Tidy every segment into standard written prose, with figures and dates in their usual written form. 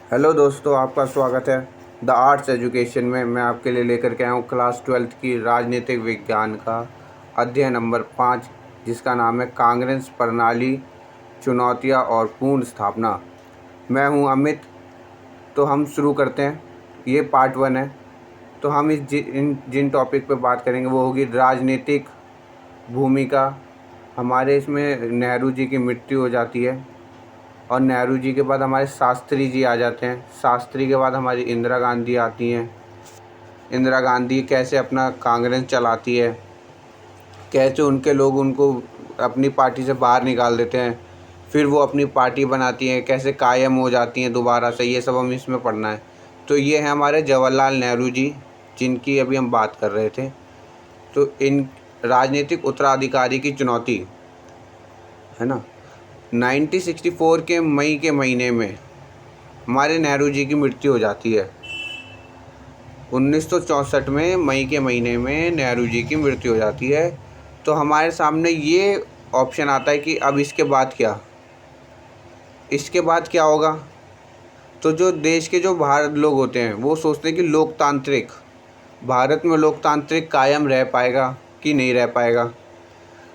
Hello दोस्तों, आपका स्वागत है द आर्ट्स एजुकेशन में। मैं आपके लिए लेकर के आया हूँ क्लास 12th की राजनीतिक विज्ञान का अध्याय नंबर 5, जिसका नाम है कांग्रेस प्रणाली, चुनौतियाँ और पूर्ण स्थापना। मैं हूँ अमित। तो हम शुरू करते हैं। ये पार्ट 1 है। तो हम जिन टॉपिक पे बात करेंगे वो होगी राजनीतिक भूमिका। हमारे इसमें नेहरू जी की मृत्यु हो जाती है और नेहरू जी के बाद हमारे शास्त्री जी आ जाते हैं। शास्त्री के बाद हमारी इंदिरा गांधी आती हैं। इंदिरा गांधी कैसे अपना कांग्रेस चलाती है, कैसे उनके लोग उनको अपनी पार्टी से बाहर निकाल देते हैं, फिर वो अपनी पार्टी बनाती हैं, कैसे कायम हो जाती हैं दोबारा से, ये सब हम इसमें पढ़ना है। तो ये है हमारे जवाहरलाल नेहरू जी, जिनकी अभी हम बात कर रहे थे। तो इन राजनीतिक उत्तराधिकारी की चुनौती है ना। 1964 के मई के महीने में हमारे नेहरू जी की मृत्यु हो जाती है। 1964 में मई के महीने में नेहरू जी की मृत्यु हो जाती है। तो हमारे सामने ये ऑप्शन आता है कि अब इसके बाद क्या होगा। तो जो देश के जो बाहर लोग होते हैं वो सोचते हैं कि भारत में लोकतांत्रिक कायम रह पाएगा कि नहीं रह पाएगा,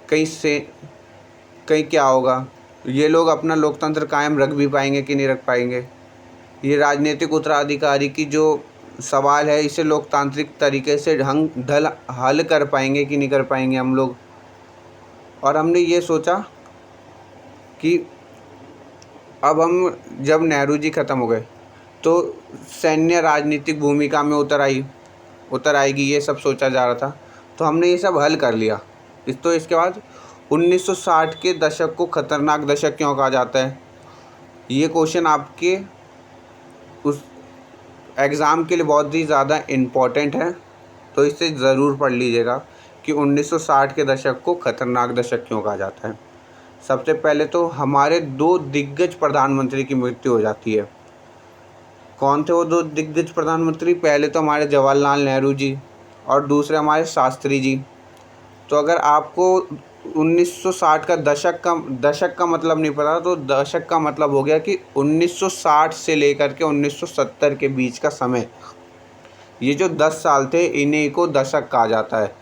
कहीं क्या होगा, ये लोग अपना लोकतंत्र कायम रख भी पाएंगे कि नहीं रख पाएंगे। ये राजनीतिक उत्तराधिकारी की जो सवाल है, इसे लोकतांत्रिक तरीके से हल कर पाएंगे कि नहीं कर पाएंगे हम लोग। और हमने ये सोचा कि अब हम जब नेहरू जी ख़त्म हो गए तो सैन्य राजनीतिक भूमिका में उतर आएगी, ये सब सोचा जा रहा था। तो हमने ये सब हल कर लिया। इसके बाद 1960 के दशक को खतरनाक दशक क्यों कहा जाता है, ये क्वेश्चन आपके उस एग्ज़ाम के लिए बहुत ही ज़्यादा इम्पॉर्टेंट है। तो इसे ज़रूर पढ़ लीजिएगा कि 1960 के दशक को खतरनाक दशक क्यों कहा जाता है। सबसे पहले तो हमारे 2 दिग्गज प्रधानमंत्री की मृत्यु हो जाती है। कौन थे वो 2 दिग्गज प्रधानमंत्री? पहले तो हमारे जवाहरलाल नेहरू जी और दूसरे हमारे शास्त्री जी। तो अगर आपको 1960 का दशक का मतलब नहीं पता, तो दशक का मतलब हो गया कि 1960 से लेकर के 1970 के बीच का समय। ये जो 10 साल थे, इन्हीं को दशक कहा जाता है।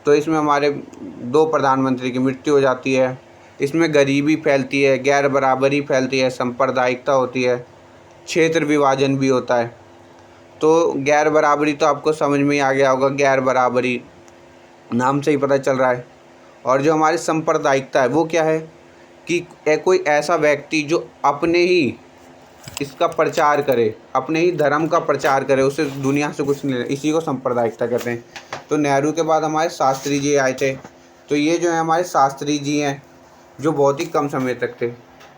तो इसमें हमारे 2 प्रधानमंत्री की मृत्यु हो जाती है। इसमें गरीबी फैलती है, गैर बराबरी फैलती है, सांप्रदायिकता होती है, क्षेत्र विभाजन भी होता है। तो गैर बराबरी तो आपको समझ में ही आ गया होगा, गैर बराबरी नाम से ही पता चल रहा है। और जो हमारी सांप्रदायिकता है वो क्या है कि कोई ऐसा व्यक्ति जो अपने ही इसका प्रचार करे, अपने ही धर्म का प्रचार करे, उसे दुनिया से कुछ नहीं लेना, इसी को सांप्रदायिकता कहते हैं। तो नेहरू के बाद हमारे शास्त्री जी आए थे। तो ये जो है हमारे शास्त्री जी हैं, जो बहुत ही कम समय तक थे।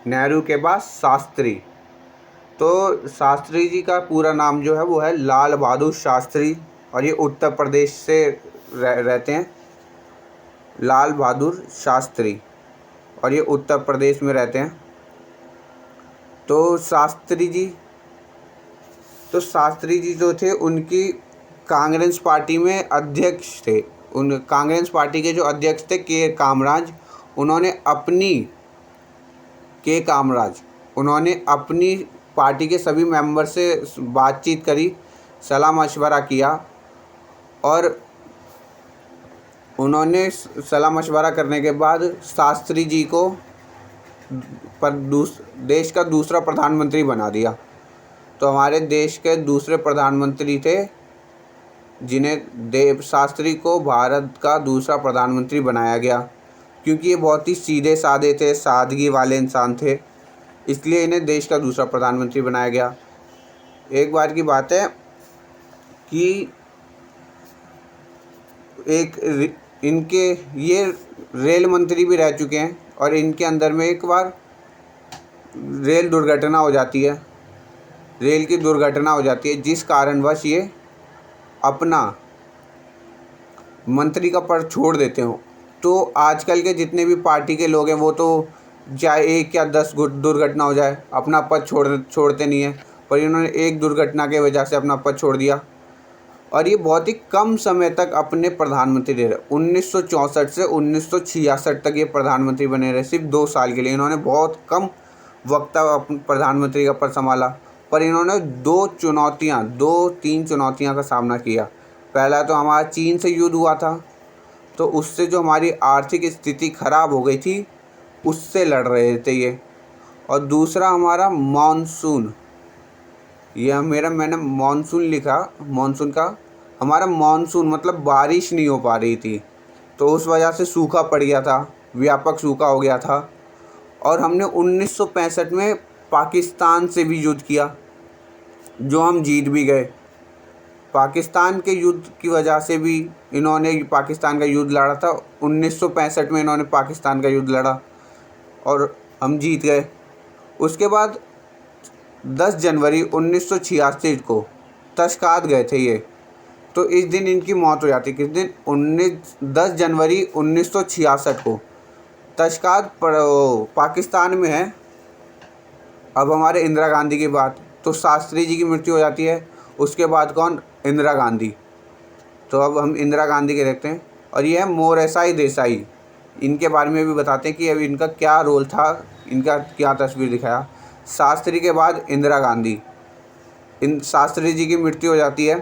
नेहरू के बाद शास्त्री। तो शास्त्री जी का पूरा नाम जो है वो है लाल बहादुर शास्त्री, और ये उत्तर प्रदेश से रहते हैं। लाल बहादुर शास्त्री, और ये उत्तर प्रदेश में रहते हैं। तो शास्त्री जी जो थे, उनकी कांग्रेस पार्टी में अध्यक्ष थे। उन कांग्रेस पार्टी के जो अध्यक्ष थे उन्होंने अपनी पार्टी के सभी मेंबर से बातचीत करी, सलाह मशवरा किया, और उन्होंने सलाह मशवरा करने के बाद शास्त्री जी को देश का दूसरा प्रधानमंत्री बना दिया। तो हमारे देश के दूसरे प्रधानमंत्री थे, जिन्हें शास्त्री को भारत का दूसरा प्रधानमंत्री बनाया गया। क्योंकि ये बहुत ही सीधे साधे थे, सादगी वाले इंसान थे, इसलिए इन्हें देश का दूसरा प्रधानमंत्री बनाया गया। एक बार की बात है कि ये रेल मंत्री भी रह चुके हैं, और इनके अंदर में एक बार रेल की दुर्घटना हो जाती है, जिस कारणवश ये अपना मंत्री का पद छोड़ देते हो। तो आजकल के जितने भी पार्टी के लोग हैं, वो तो चाहे 1 या 10 दुर्घटना हो जाए, अपना पद छोड़ते नहीं हैं। पर इन्होंने एक दुर्घटना की वजह से अपना पद छोड़ दिया, और ये बहुत ही कम समय तक अपने प्रधानमंत्री रहे। 1964 से 1966 तक ये प्रधानमंत्री बने रहे, सिर्फ 2 साल के लिए। इन्होंने बहुत कम वक्त प्रधानमंत्री का पद संभाला, पर इन्होंने दो तीन चुनौतियां का सामना किया। पहला तो हमारा चीन से युद्ध हुआ था, तो उससे जो हमारी आर्थिक स्थिति खराब हो गई थी उससे लड़ रहे थे ये। और दूसरा हमारा मानसून, ये मैंने मानसून लिखा, मानसून का हमारा मानसून मतलब बारिश नहीं हो पा रही थी, तो उस वजह से सूखा पड़ गया था, व्यापक सूखा हो गया था। और हमने 1965 में पाकिस्तान से भी युद्ध किया, जो हम जीत भी गए। पाकिस्तान के युद्ध की वजह से भी इन्होंने पाकिस्तान का युद्ध लड़ा था। 1965 में इन्होंने पाकिस्तान का युद्ध लड़ा और हम जीत गए। उसके बाद 10 जनवरी 1986 को तश्कात गए थे ये, तो इस दिन इनकी मौत हो जाती। किस दिन? 10 जनवरी 1966 को। तश्कात पाकिस्तान में है। अब हमारे इंदिरा गांधी की बात, तो शास्त्री जी की मृत्यु हो जाती है। उसके बाद कौन? इंदिरा गांधी। तो अब हम इंदिरा गांधी के देखते हैं। और ये है मोरेसाई देसाई, इनके बारे में भी बताते हैं कि अब इनका क्या रोल था, इनका क्या तस्वीर दिखाया। शास्त्री के बाद इंदिरा गांधी, इन शास्त्री जी की मृत्यु हो जाती है।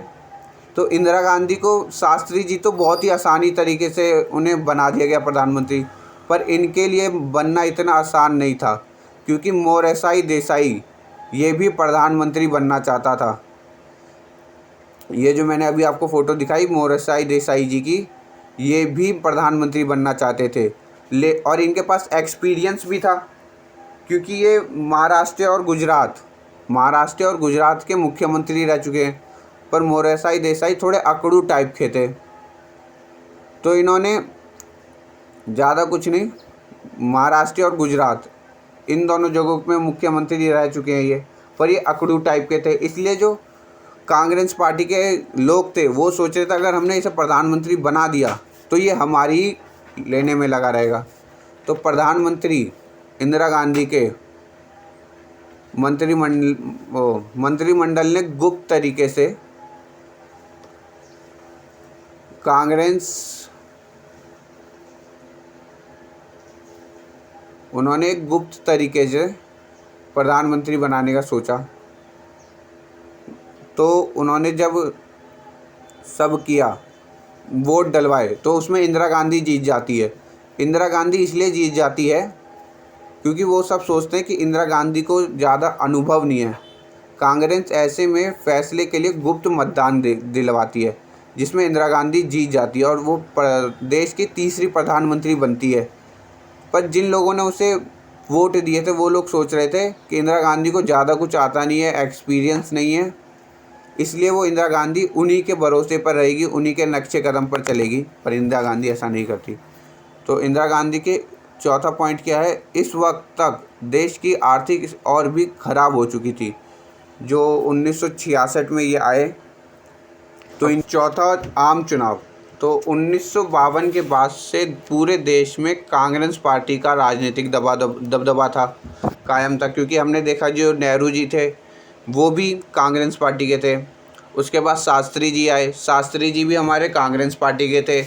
तो इंदिरा गांधी को शास्त्री जी तो बहुत ही आसानी तरीके से उन्हें बना दिया गया प्रधानमंत्री, पर इनके लिए बनना इतना आसान नहीं था, क्योंकि मोरेसाई देसाई ये भी प्रधानमंत्री बनना चाहता था। ये जो मैंने अभी आपको फ़ोटो दिखाई मोरेसाई देसाई जी की, ये भी प्रधानमंत्री बनना चाहते थे। और इनके पास एक्सपीरियंस भी था, क्योंकि ये महाराष्ट्र और गुजरात के मुख्यमंत्री रह चुके हैं। पर मोरेसाई देसाई थोड़े अकड़ू टाइप के थे, तो इन्होंने ज़्यादा कुछ नहीं, महाराष्ट्र और गुजरात इन दोनों जगहों में मुख्यमंत्री रह चुके हैं ये, पर ये अकड़ू टाइप के थे। इसलिए जो कांग्रेस पार्टी के लोग थे वो सोच रहे थे अगर हमने इसे प्रधानमंत्री बना दिया तो ये हमारी लेने में लगा रहेगा। तो प्रधानमंत्री इंदिरा गांधी के मंत्रिमंडल ने गुप्त तरीके से उन्होंने एक गुप्त तरीके से प्रधानमंत्री बनाने का सोचा। तो उन्होंने जब सब किया, वोट डलवाए, तो उसमें इंदिरा गांधी जीत जाती है। इंदिरा गांधी इसलिए जीत जाती है क्योंकि वो सब सोचते हैं कि इंदिरा गांधी को ज़्यादा अनुभव नहीं है। कांग्रेस ऐसे में फैसले के लिए गुप्त मतदान दिलवाती है, जिसमें इंदिरा गांधी जीत जाती है और वो देश की तीसरी प्रधानमंत्री बनती है। पर जिन लोगों ने उसे वोट दिए थे वो लोग सोच रहे थे कि इंदिरा गांधी को ज़्यादा कुछ आता नहीं है, एक्सपीरियंस नहीं है, इसलिए वो इंदिरा गांधी उन्हीं के भरोसे पर रहेगी, उन्हीं के नक्शे कदम पर चलेगी। पर इंदिरा गांधी ऐसा नहीं करती। तो इंदिरा गांधी के चौथा पॉइंट क्या है? इस वक्त तक देश की आर्थिक और भी ख़राब हो चुकी थी। जो 1966 में ये आए, तो इन चौथा आम चुनाव, तो 1952 के बाद से पूरे देश में कांग्रेस पार्टी का राजनीतिक दबदबा था, कायम था। क्योंकि हमने देखा जो नेहरू जी थे वो भी कांग्रेस पार्टी के थे। उसके बाद शास्त्री जी आए, शास्त्री जी भी हमारे कांग्रेस पार्टी के थे।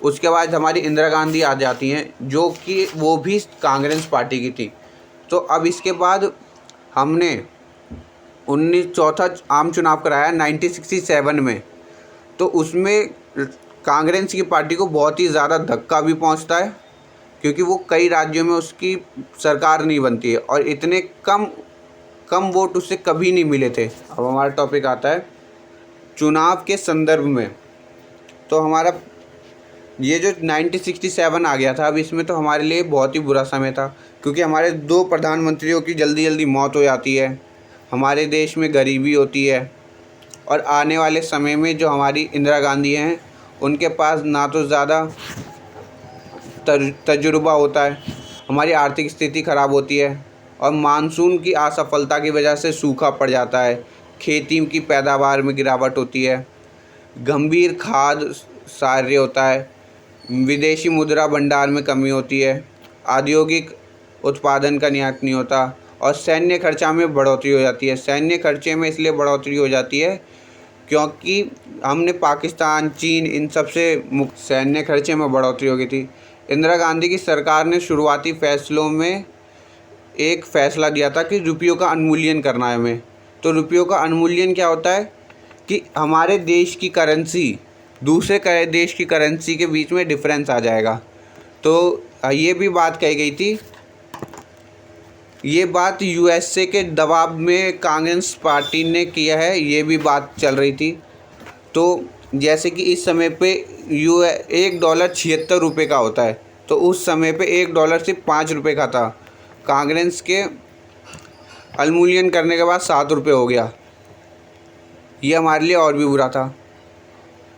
उसके बाद हमारी इंदिरा गांधी आ जाती हैं, जो कि वो भी कांग्रेस पार्टी की थी। तो अब इसके बाद हमने चौथा आम चुनाव कराया 1967 में। तो उसमें कांग्रेस की पार्टी को बहुत ही ज़्यादा धक्का भी पहुंचता है, क्योंकि वो कई राज्यों में उसकी सरकार नहीं बनती है और इतने कम वोट उससे कभी नहीं मिले थे। अब हमारा टॉपिक आता है चुनाव के संदर्भ में। तो हमारा ये जो 1967 आ गया था, अब इसमें तो हमारे लिए बहुत ही बुरा समय था, क्योंकि हमारे 2 प्रधानमंत्रियों की जल्दी जल्दी मौत हो जाती है, हमारे देश में गरीबी होती है। और आने वाले समय में जो हमारी इंदिरा गांधी हैं उनके पास ना तो ज़्यादा तजुर्बा होता है, हमारी आर्थिक स्थिति ख़राब होती है और मानसून की असफलता की वजह से सूखा पड़ जाता है, खेती की पैदावार में गिरावट होती है, गंभीर खाद्य कार्य होता है, विदेशी मुद्रा भंडार में कमी होती है, औद्योगिक उत्पादन का निर्यात नहीं होता और सैन्य खर्चा में बढ़ोतरी हो जाती है। सैन्य खर्चे में इसलिए बढ़ोतरी हो जाती है क्योंकि हमने पाकिस्तान, चीन, इन सब से सैन्य खर्चे में बढ़ोतरी हो गई थी। इंदिरा गांधी की सरकार ने शुरुआती फैसलों में एक फ़ैसला दिया था कि रुपयों का उन्मूलन करना है हमें, तो रुपयों का अवमूल्यन क्या होता है कि हमारे देश की करेंसी दूसरे देश की करेंसी के बीच में डिफरेंस आ जाएगा। तो ये भी बात कही गई थी। ये बात यूएसए के दबाव में कांग्रेस पार्टी ने किया है, ये भी बात चल रही थी। तो जैसे कि इस समय पे $1 76 का होता है, तो उस समय पे $1 सिर्फ ₹5 का था। कांग्रेस के अवमूल्यन करने के बाद ₹7 हो गया। ये हमारे लिए और भी बुरा था।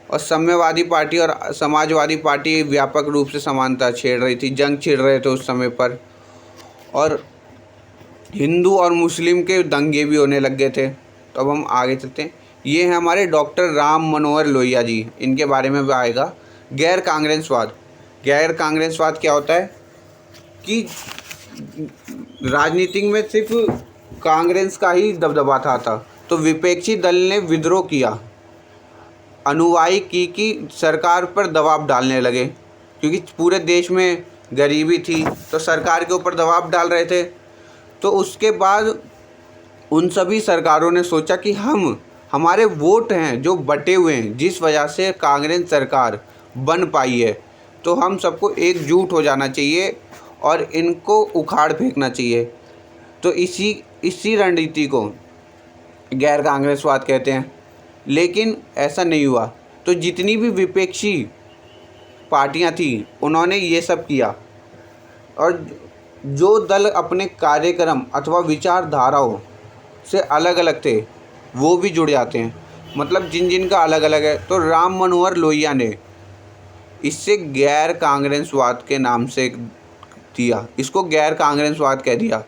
और साम्यवादी पार्टी और समाजवादी पार्टी व्यापक रूप से समानता छेड़ रही थी, जंग छिड़ रहे थे उस समय पर। और हिंदू और मुस्लिम के दंगे भी होने लग गए थे। तो अब हम आगे चलते हैं। ये हैं हमारे डॉक्टर राम मनोहर लोहिया जी, इनके बारे में भी आएगा। गैर कांग्रेसवाद। गैर कांग्रेसवाद क्या होता है कि राजनीति में सिर्फ कांग्रेस का ही दबदबा था। तो विपक्षी दल ने विद्रोह किया, अनुयायी की सरकार पर दबाव डालने लगे, क्योंकि पूरे देश में गरीबी थी तो सरकार के ऊपर दबाव डाल रहे थे। तो उसके बाद उन सभी सरकारों ने सोचा कि हमारे वोट हैं जो बटे हुए हैं, जिस वजह से कांग्रेस सरकार बन पाई है, तो हम सबको एकजुट हो जाना चाहिए और इनको उखाड़ फेंकना चाहिए। तो इसी रणनीति को गैर कांग्रेसवाद कहते हैं। लेकिन ऐसा नहीं हुआ। तो जितनी भी विपक्षी पार्टियां थी उन्होंने ये सब किया, और जो दल अपने कार्यक्रम अथवा विचारधाराओं से अलग अलग थे वो भी जुड़ जाते हैं, मतलब जिनका अलग अलग है। तो राम मनोहर लोहिया ने इससे गैर कांग्रेसवाद के नाम से दिया, इसको गैर कांग्रेसवाद कह दिया।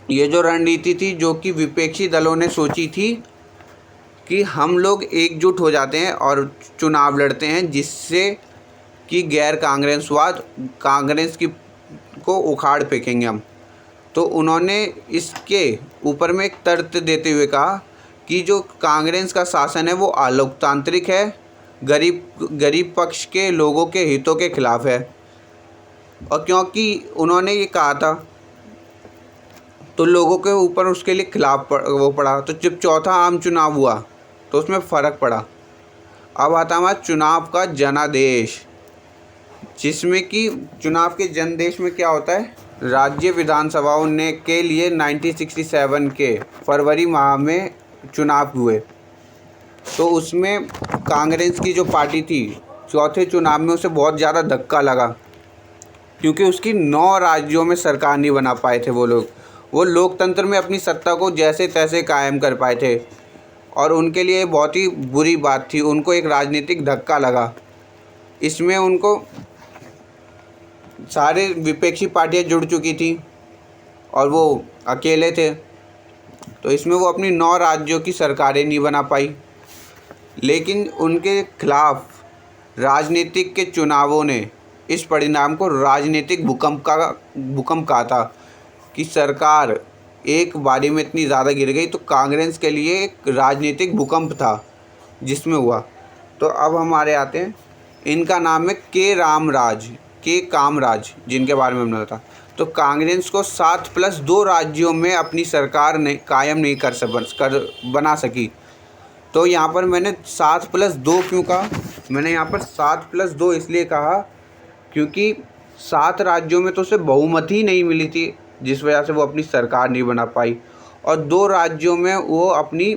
ये जो रणनीति थी जो कि विपक्षी दलों ने सोची थी कि हम लोग एकजुट हो जाते हैं और चुनाव लड़ते हैं, जिससे कि गैर कांग्रेसवाद कांग्रेस को उखाड़ फेंकेंगे हम। तो उन्होंने इसके ऊपर में एक तर्क देते हुए कहा कि जो कांग्रेस का शासन है वो अलोकतांत्रिक है, गरीब पक्ष के लोगों के हितों के खिलाफ है। और क्योंकि उन्होंने ये कहा था तो लोगों के ऊपर उसके लिए खिलाफ पड़ा। तो जब चौथा आम चुनाव हुआ तो उसमें फ़र्क पड़ा। अब आता हमारा चुनाव का जनादेश, जिसमें कि चुनाव के जनादेश में क्या होता है, राज्य विधानसभाओं ने के लिए 1967 के फरवरी माह में चुनाव हुए। तो उसमें कांग्रेस की जो पार्टी थी चौथे चुनाव में उसे बहुत ज़्यादा धक्का लगा, क्योंकि उसकी 9 राज्यों में सरकार नहीं बना पाए थे वो लोकतंत्र में अपनी सत्ता को जैसे तैसे कायम कर पाए थे, और उनके लिए बहुत ही बुरी बात थी। उनको एक राजनीतिक धक्का लगा। इसमें उनको सारे विपक्षी पार्टियां जुड़ चुकी थी और वो अकेले थे, तो इसमें वो अपनी 9 राज्यों की सरकारें नहीं बना पाई। लेकिन उनके खिलाफ राजनीतिक के चुनावों ने इस परिणाम को राजनीतिक भूकंप कहा था कि सरकार एक बारी में इतनी ज़्यादा गिर गई। तो कांग्रेस के लिए एक राजनीतिक भूकंप था जिसमें हुआ। तो अब हमारे आते हैं, इनका नाम है के कामराज, जिनके बारे में हमने बताया। तो कांग्रेस को 7+2 राज्यों में अपनी सरकार ने कायम नहीं बना सकी। तो यहाँ पर मैंने 7+2 क्यों कहा, मैंने यहाँ पर 7+2 इसलिए कहा क्योंकि 7 राज्यों में तो उसे बहुमत ही नहीं मिली थी, जिस वजह से वो अपनी सरकार नहीं बना पाई। और 2 राज्यों में वो अपनी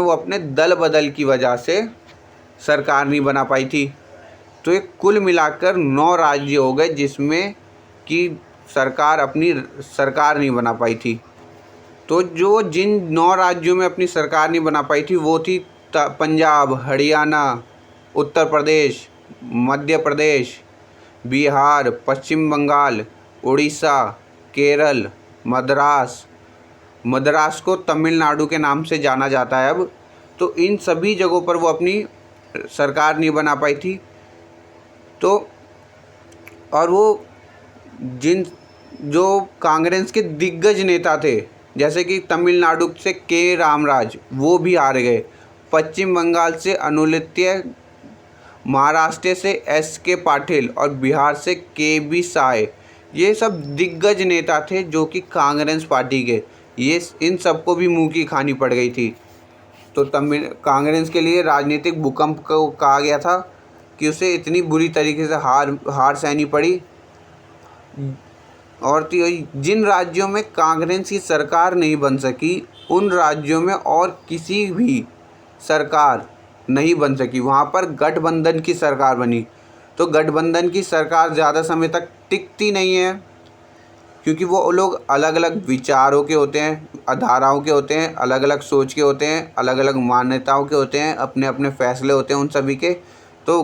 अपने दल बदल की वजह से सरकार नहीं बना पाई थी। तो ये कुल मिलाकर 9 राज्य हो गए जिसमें कि सरकार अपनी सरकार नहीं बना पाई थी। तो जिन 9 राज्यों में अपनी सरकार नहीं बना पाई थी वो थी पंजाब, हरियाणा, उत्तर प्रदेश, मध्य प्रदेश, बिहार, पश्चिम बंगाल, उड़ीसा, केरल, मद्रास को तमिलनाडु के नाम से जाना जाता है अब। तो इन सभी जगहों पर वो अपनी सरकार नहीं बना पाई थी। तो और वो जो कांग्रेस के दिग्गज नेता थे, जैसे कि तमिलनाडु से के रामराज, वो भी हार गए। पश्चिम बंगाल से अनुलित्य, महाराष्ट्र से एस के पाटिल और बिहार से के बी साय, ये सब दिग्गज नेता थे जो कि कांग्रेस पार्टी के, ये इन सबको भी मुंह की खानी पड़ गई थी। तो कांग्रेस के लिए राजनीतिक भूकंप को कहा गया था कि उसे इतनी बुरी तरीके से हार सहनी पड़ी। और जिन राज्यों में कांग्रेस की सरकार नहीं बन सकी, उन राज्यों में और किसी भी सरकार नहीं बन सकी, वहाँ पर गठबंधन की सरकार बनी। तो गठबंधन की सरकार ज़्यादा समय तक टिकती नहीं है, क्योंकि वो लोग अलग अलग विचारों के होते हैं, धाराओं के होते हैं, अलग अलग सोच के होते हैं, अलग अलग मान्यताओं के होते हैं, अपने अपने फैसले होते हैं उन सभी के। तो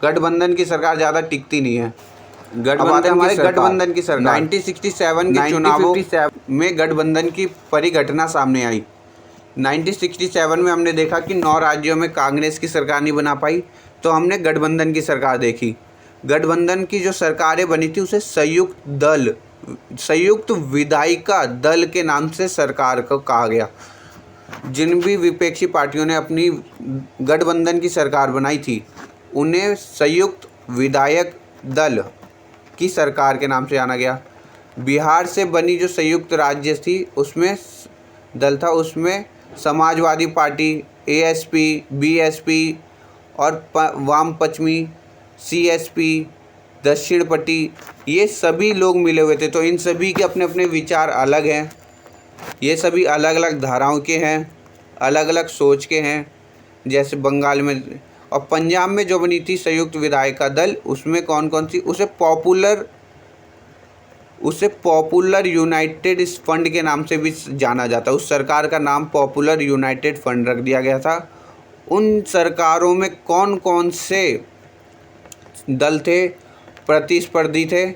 गठबंधन की सरकार ज़्यादा टिकती नहीं है। गठबंधन की सरकार 1967 के चुनावों में गठबंधन की परिघटना सामने आई। 1967 में हमने देखा कि 9 राज्यों में कांग्रेस की सरकार नहीं बना पाई, तो हमने गठबंधन की सरकार देखी। गठबंधन की जो सरकारें बनी थी उसे संयुक्त विधायिका दल के नाम से सरकार को कहा गया। जिन भी विपक्षी पार्टियों ने अपनी गठबंधन की सरकार बनाई थी, उन्हें संयुक्त विधायक दल की सरकार के नाम से जाना गया। बिहार से बनी जो संयुक्त राज्य थी, उसमें दल था, उसमें समाजवादी पार्टी, एएसपी, बीएसपी और वाम पश्चिमी, सीएसपी, दक्षिण पट्टी, ये सभी लोग मिले हुए थे। तो इन सभी के अपने अपने विचार अलग हैं, ये सभी अलग अलग धाराओं के हैं, अलग अलग सोच के हैं। जैसे बंगाल में और पंजाब में जो बनी थी संयुक्त विधायिका दल, उसमें कौन कौन सी, उसे पॉपुलर यूनाइटेड फंड के नाम से भी जाना जाता है। उस सरकार का नाम पॉपुलर यूनाइटेड फंड रख दिया गया था। उन सरकारों में कौन कौन से दल थे, प्रतिस्पर्धी थे,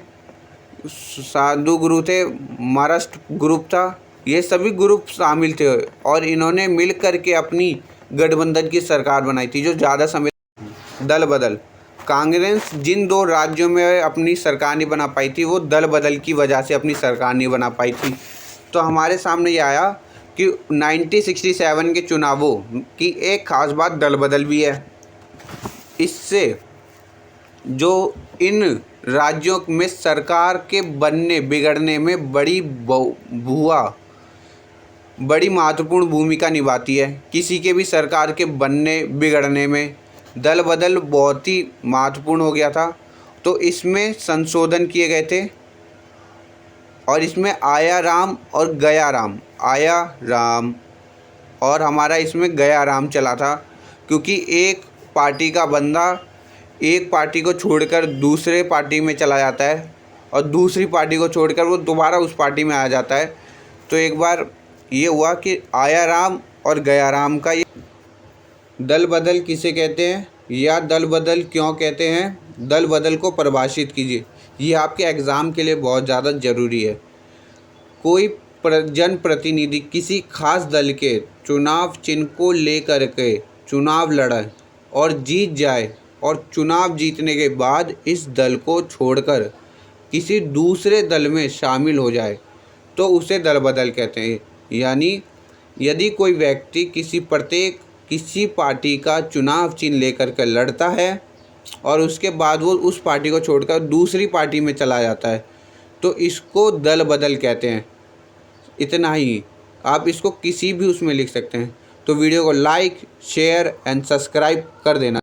साधु गुरु थे, महाराष्ट्र ग्रुप था, ये सभी ग्रुप शामिल थे और इन्होंने मिल कर के अपनी गठबंधन की सरकार बनाई थी, जो ज़्यादा समय दल बदल। कांग्रेस जिन 2 राज्यों में अपनी सरकार नहीं बना पाई थी, वो दल बदल की वजह से अपनी सरकार नहीं बना पाई थी। तो हमारे सामने ये आया कि 1967 के चुनावों की एक ख़ास बात दल बदल भी है। इससे जो इन राज्यों में सरकार के बनने बिगड़ने में बड़ी महत्वपूर्ण भूमिका निभाती है। किसी के भी सरकार के बनने बिगड़ने में दल बदल बहुत ही महत्वपूर्ण हो गया था। तो इसमें संशोधन किए गए थे और इसमें आया राम और गया राम, आया राम और हमारा इसमें गया राम चला था, क्योंकि एक पार्टी का बंदा एक पार्टी को छोड़कर दूसरे पार्टी में चला जाता है और दूसरी पार्टी को छोड़कर वो दोबारा उस पार्टी में आ जाता है। तो एक बार ये हुआ कि आया राम और गया राम का ये दल बदल किसे कहते हैं या दल बदल क्यों कहते हैं, दल बदल को परिभाषित कीजिए। ये आपके एग्ज़ाम के लिए बहुत ज़्यादा ज़रूरी है। कोई जनप्रतिनिधि किसी खास दल के चुनाव चिन्ह को लेकर के चुनाव लड़े और जीत जाए और चुनाव जीतने के बाद इस दल को छोड़कर किसी दूसरे दल में शामिल हो जाए तो उसे दल बदल कहते हैं। यानी यदि कोई व्यक्ति किसी पार्टी का चुनाव चिन्ह लेकर के लड़ता है और उसके बाद वो उस पार्टी को छोड़कर दूसरी पार्टी में चला जाता है, तो इसको दल बदल कहते हैं। इतना ही, आप इसको किसी भी उसमें लिख सकते हैं। तो वीडियो को लाइक, शेयर एंड सब्सक्राइब कर देना।